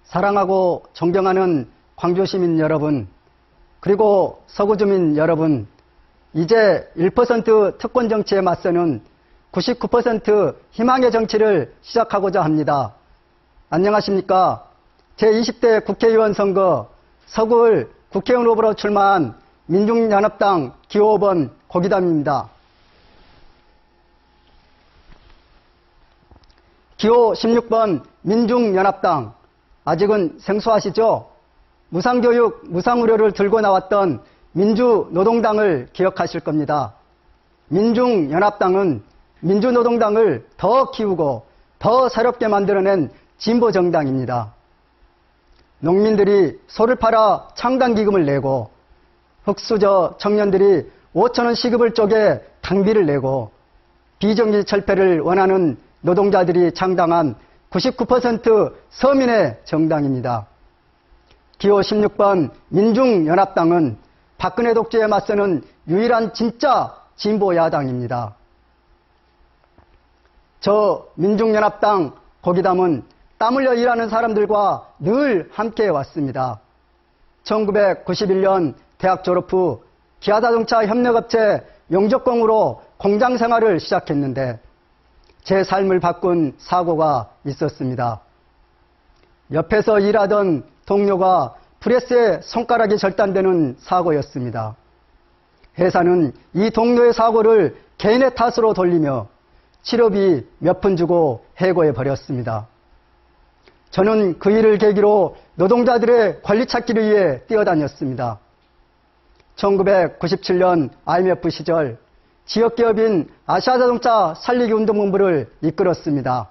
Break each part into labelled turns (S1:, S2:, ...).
S1: 사랑하고 존경하는 광주시민 여러분, 그리고 서구주민 여러분, 이제 1% 특권 정치에 맞서는 99% 희망의 정치를 시작하고자 합니다. 안녕하십니까? 제20대 국회의원 선거 서구을 국회의원 후보로 출마한 민중연합당 기호 5번 고기담입니다. 기호 16번 민중연합당, 아직은 생소하시죠? 무상교육, 무상의료를 들고 나왔던 민주노동당을 기억하실 겁니다. 민중연합당은 민주노동당을 더 키우고 더 새롭게 만들어낸 진보정당입니다. 농민들이 소를 팔아 창단기금을 내고 흑수저 청년들이 5,000원 시급을 쪼개 당비를 내고 비정규 철폐를 원하는 노동자들이 창당한 99% 서민의 정당입니다. 기호 16번 민중연합당은 박근혜 독재에 맞서는 유일한 진짜 진보 야당입니다. 저 민중연합당 고기담은 땀 흘려 일하는 사람들과 늘 함께 왔습니다. 1991년 대학 졸업 후 기아자동차 협력업체 용접공으로 공장 생활을 시작했는데 제 삶을 바꾼 사고가 있었습니다. 옆에서 일하던 동료가 프레스에 손가락이 절단되는 사고였습니다. 회사는 이 동료의 사고를 개인의 탓으로 돌리며 치료비 몇 푼 주고 해고해 버렸습니다. 저는 그 일을 계기로 노동자들의 권리 찾기를 위해 뛰어다녔습니다. 1997년 IMF 시절 지역기업인 아시아자동차 살리기 운동본부를 이끌었습니다.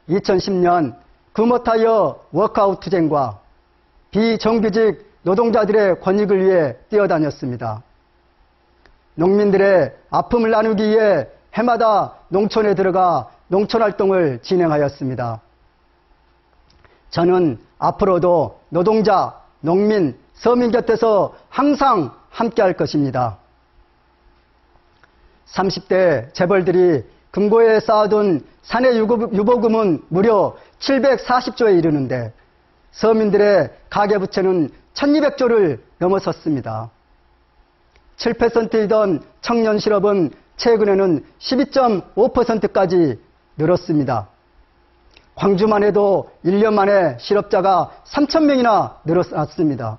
S1: 2010년 금호타이어 워크아웃 투쟁과 비정규직 노동자들의 권익을 위해 뛰어다녔습니다. 농민들의 아픔을 나누기 위해 해마다 농촌에 들어가 농촌활동을 진행하였습니다. 저는 앞으로도 노동자, 농민, 서민 곁에서 항상 함께할 것입니다. 30대 재벌들이 금고에 쌓아둔 사내 유보금은 무려 740조에 이르는데 서민들의 가계부채는 1200조를 넘어섰습니다. 7%이던 청년 실업은 최근에는 12.5%까지 늘었습니다. 광주만 해도 1년 만에 실업자가 3,000명이나 늘어났습니다.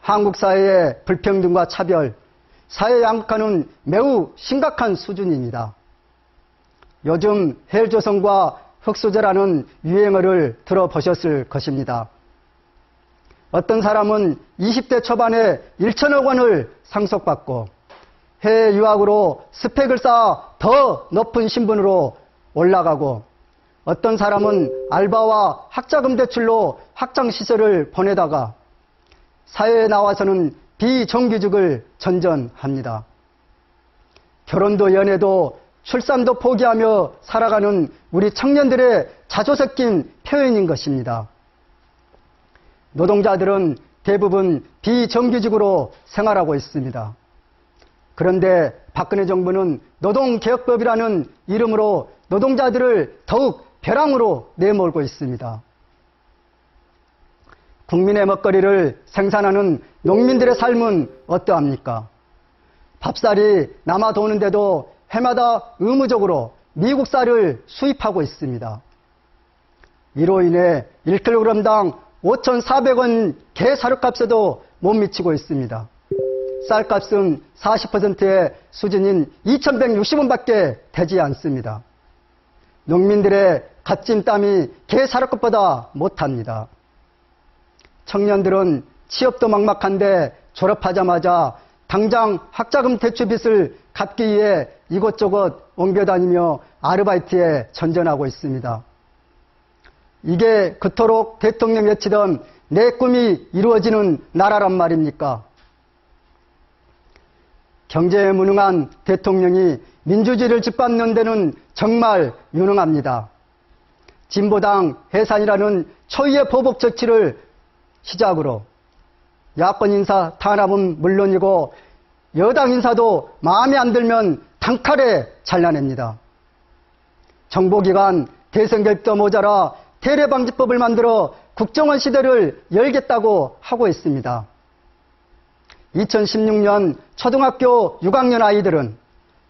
S1: 한국 사회의 불평등과 차별, 사회 양극화는 매우 심각한 수준입니다. 요즘 헬조선과 흑수저라는 유행어를 들어보셨을 것입니다. 어떤 사람은 20대 초반에 1천억 원을 상속받고 해외 유학으로 스펙을 쌓아 더 높은 신분으로 올라가고 어떤 사람은 알바와 학자금 대출로 학창시절을 보내다가 사회에 나와서는 비정규직을 전전합니다. 결혼도 연애도 출산도 포기하며 살아가는 우리 청년들의 자조 섞인 표현인 것입니다. 노동자들은 대부분 비정규직으로 생활하고 있습니다. 그런데 박근혜 정부는 노동개혁법이라는 이름으로 노동자들을 더욱 벼랑으로 내몰고 있습니다. 국민의 먹거리를 생산하는 농민들의 삶은 어떠합니까? 밥살이 남아 도는데도 해마다 의무적으로 미국 쌀을 수입하고 있습니다. 이로 인해 1kg당 5,400원 개 사료값에도 못 미치고 있습니다. 쌀값은 40%의 수준인 2,160원밖에 되지 않습니다. 농민들의 갓진 땀이 개 사료값보다 못합니다. 청년들은 취업도 막막한데 졸업하자마자 당장 학자금 대출 빚을 갚기 위해 이곳저곳 옮겨다니며 아르바이트에 전전하고 있습니다. 이게 그토록 대통령 외치던 내 꿈이 이루어지는 나라란 말입니까? 경제에 무능한 대통령이 민주주의를 짓밟는 데는 정말 유능합니다. 진보당 해산이라는 초유의 보복 조치를 시작으로 야권 인사 탄압은 물론이고 여당 인사도 마음에 안 들면 단칼에 잘라냅니다. 정보기관 대선 개입도 모자라 대례방지법을 만들어 국정원 시대를 열겠다고 하고 있습니다. 2016년 초등학교 6학년 아이들은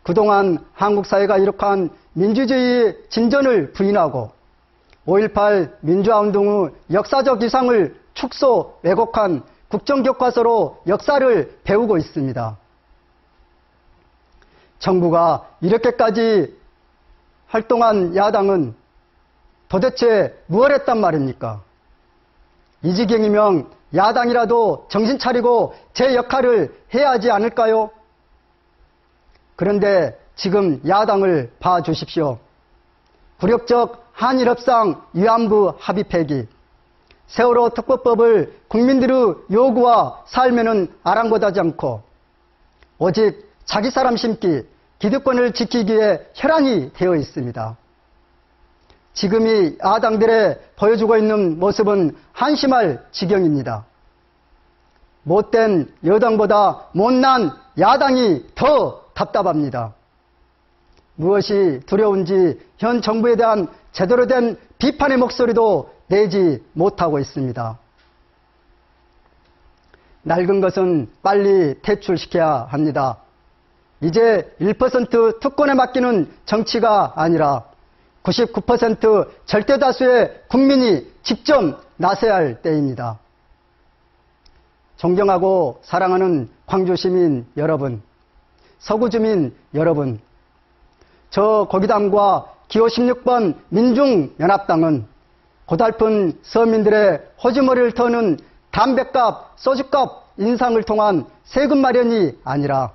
S1: 그동안 한국 사회가 이룩한 민주주의의 진전을 부인하고 5.18 민주화운동 후 역사적 이상을 축소, 왜곡한 국정교과서로 역사를 배우고 있습니다. 정부가 이렇게까지 활동한 야당은 도대체 무엇을 했단 말입니까? 이 지경이면 야당이라도 정신 차리고 제 역할을 해야 하지 않을까요? 그런데 지금 야당을 봐주십시오. 굴욕적 한일협상 위안부 합의 폐기, 세월호 특별법을 국민들의 요구와 삶에는 아랑곳하지 않고 오직 자기 사람 심기, 기득권을 지키기에 혈안이 되어 있습니다. 지금이 야당들의 보여주고 있는 모습은 한심할 지경입니다. 못된 여당보다 못난 야당이 더 답답합니다. 무엇이 두려운지 현 정부에 대한 제대로 된 비판의 목소리도 내지 못하고 있습니다. 낡은 것은 빨리 퇴출시켜야 합니다. 이제 1% 특권에 맡기는 정치가 아니라 99% 절대다수의 국민이 직접 나서야 할 때입니다. 존경하고 사랑하는 광주시민 여러분, 서구주민 여러분, 저 고기담과 기호 16번 민중연합당은 고달픈 서민들의 호주머니를 터는 담뱃값, 소주값 인상을 통한 세금 마련이 아니라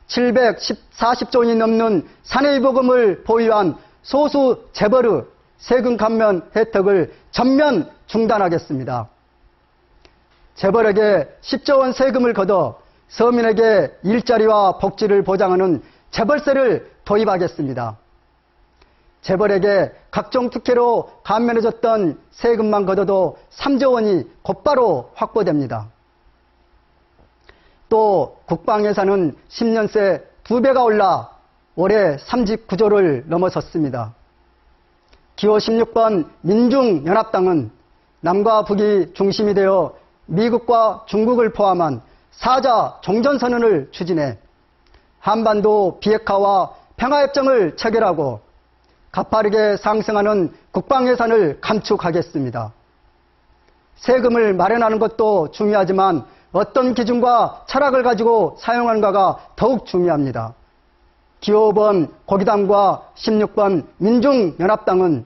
S1: 740조 원이 넘는 사내의복음을 보유한 소수 재벌의 세금 감면 혜택을 전면 중단하겠습니다. 재벌에게 10조 원 세금을 걷어 서민에게 일자리와 복지를 보장하는 재벌세를 도입하겠습니다. 재벌에게 각종 특혜로 감면해줬던 세금만 걷어도 3조 원이 곧바로 확보됩니다. 또 국방 예산은 10년 새 2배가 올라 올해 39조를 넘어섰습니다. 기호 16번 민중연합당은 남과 북이 중심이 되어 미국과 중국을 포함한 4자 종전선언을 추진해 한반도 비핵화와 평화협정을 체결하고 가파르게 상승하는 국방 예산을 감축하겠습니다. 세금을 마련하는 것도 중요하지만 어떤 기준과 철학을 가지고 사용하는가가 더욱 중요합니다. 기호 5번 고기담과 16번 민중연합당은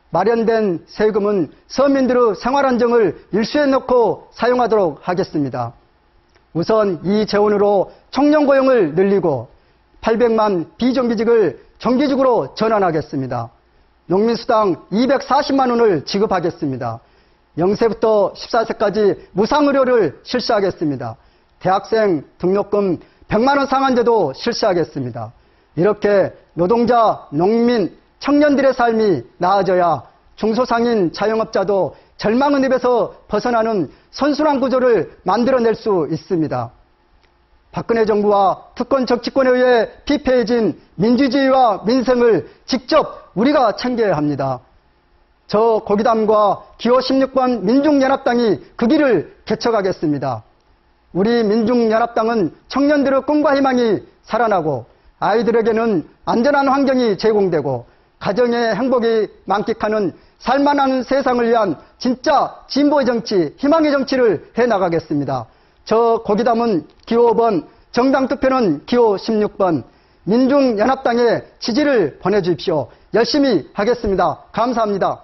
S1: 마련된 세금은 서민들의 생활안정을 일수에 놓고 사용하도록 하겠습니다. 우선 이 재원으로 청년 고용을 늘리고 800만 비정규직을 정규직으로 전환하겠습니다. 농민수당 240만 원을 지급하겠습니다. 0세부터 14세까지 무상의료를 실시하겠습니다. 대학생 등록금 100만 원 상한제도 실시하겠습니다. 이렇게 노동자, 농민, 청년들의 삶이 나아져야 중소상인 자영업자도 절망의 늪에서 벗어나는 선순환 구조를 만들어낼 수 있습니다. 박근혜 정부와 특권 정치권에 의해 피폐해진 민주주의와 민생을 직접 우리가 챙겨야 합니다. 저 고기담과 기호 16번 민중연합당이 그 길을 개척하겠습니다. 우리 민중연합당은 청년들의 꿈과 희망이 살아나고 아이들에게는 안전한 환경이 제공되고 가정의 행복이 만끽하는 살만한 세상을 위한 진짜 진보의 정치, 희망의 정치를 해나가겠습니다. 저 고기담은 기호 5번, 정당 투표는 기호 16번, 민중연합당에 지지를 보내주십시오. 열심히 하겠습니다. 감사합니다.